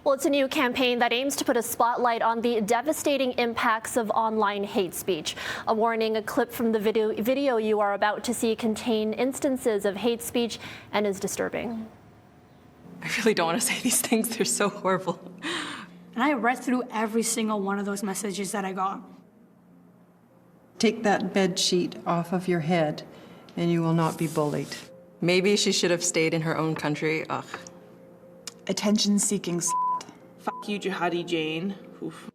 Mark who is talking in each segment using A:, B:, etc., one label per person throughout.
A: Well, it's a new campaign that aims to put a spotlight on the devastating impacts of online hate speech. A warning, a clip from the video you are about to see contain instances of hate speech and is disturbing.
B: I really don't want to say these things. They're so horrible.
C: And I read through every single one of those messages that I got.
D: Take that bed sheet off of your head and you will not be bullied.
B: Maybe she should have stayed in her own country. Ugh.
E: Attention-seeking
F: Fuck you, Jihadi Jane. Oof.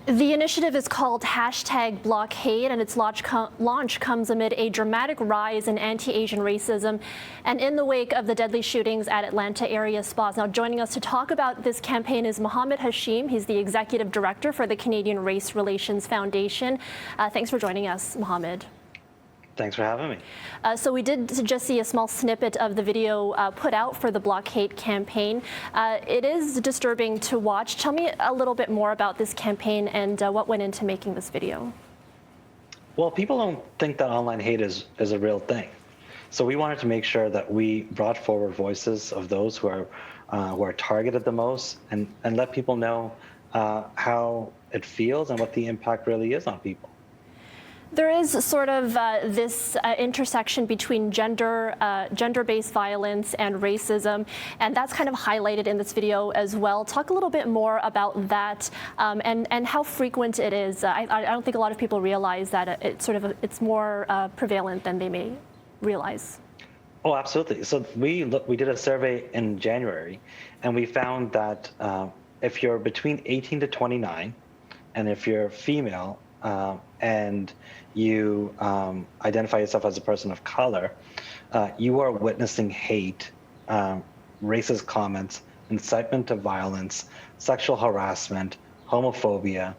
A: The initiative is called #BlockHate, and its launch comes amid a dramatic rise in anti-Asian racism and in the wake of the deadly shootings at Atlanta area spas. Now, joining us to talk about this campaign is Mohammed Hashim. He's the executive director for the Canadian Race Relations Foundation. Thanks for joining us, Mohammed.
G: Thanks for having me.
A: So we did just see a small snippet of the video put out for the BlockHate campaign. It is disturbing to watch. Tell me a little bit more about this campaign and what went into making this video.
G: Well, people don't think that online hate is a real thing. So we wanted to make sure that we brought forward voices of those who are targeted the most and let people know how it feels and what the impact really is on people.
A: There is sort of this intersection between gender-based violence and racism, and that's kind of highlighted in this video as well. Talk a little bit more about that and how frequent it is. I don't think a lot of people realize that it's more prevalent than they may realize.
G: Oh, absolutely. So we did a survey in January, and we found that if you're between 18 to 29, and if you're female, and you identify yourself as a person of color, you are witnessing hate, racist comments, incitement to violence, sexual harassment, homophobia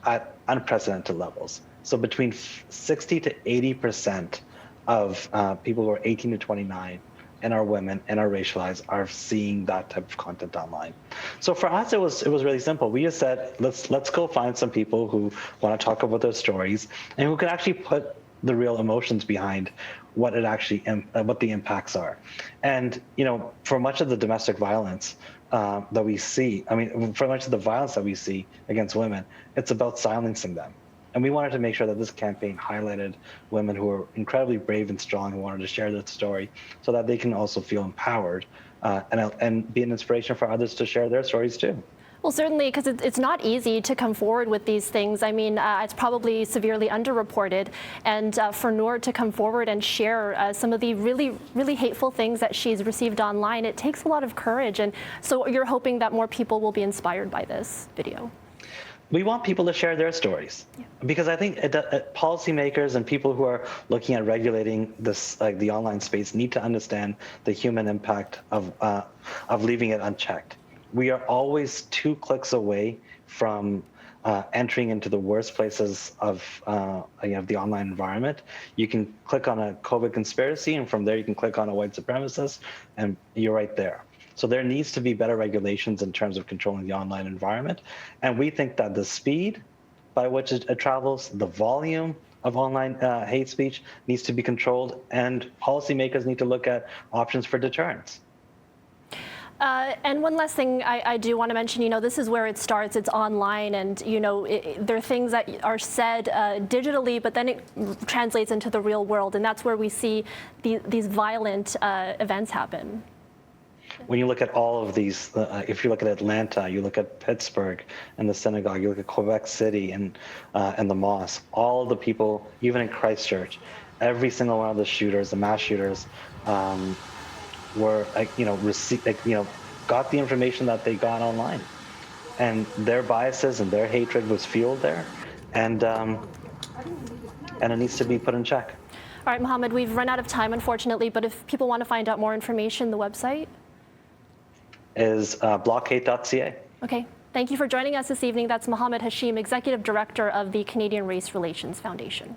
G: at unprecedented levels. So between 60 to 80% of people who are 18 to 29 and are women and are racialized are seeing that type of content online. So for us, it was really simple. We just said, let's go find some people who want to talk about their stories and who can actually put the real emotions behind what what the impacts are. And for much of the domestic violence that we see, for much of the violence that we see against women, it's about silencing them. And we wanted to make sure that this campaign highlighted women who are incredibly brave and strong, who wanted to share their story so that they can also feel empowered and be an inspiration for others to share their stories too.
A: Well, certainly, because it's not easy to come forward with these things. I mean, it's probably severely underreported. And for Noor to come forward and share some of the really, really hateful things that she's received online, it takes a lot of courage. And so you're hoping that more people will be inspired by this video.
G: We want people to share their stories, because I think policymakers and people who are looking at regulating this, like the online space, need to understand the human impact of leaving it unchecked. We are always 2 clicks away from entering into the worst places of the online environment. You can click on a COVID conspiracy, and from there you can click on a white supremacist, and you're right there. So there needs to be better regulations in terms of controlling the online environment. And we think that the speed by which it travels, the volume of online hate speech needs to be controlled, and policymakers need to look at options for deterrence.
A: And one last thing I do want to mention, this is where it starts. It's online, and, there are things that are said digitally, but then it translates into the real world. And that's where we see these violent events happen.
G: When you look at all of these, if you look at Atlanta, you look at Pittsburgh and the synagogue, you look at Quebec City and the mosque, all of the people, even in Christchurch, every single one of the shooters, the mass shooters, were got the information that they got online, and their biases and their hatred was fueled there, and it needs to be put in check.
A: All right, Mohammed, we've run out of time, unfortunately, but if people want to find out more information, the website
G: is blockhate.ca.
A: Okay. Thank you for joining us this evening. That's Mohammed Hashim, Executive Director of the Canadian Race Relations Foundation.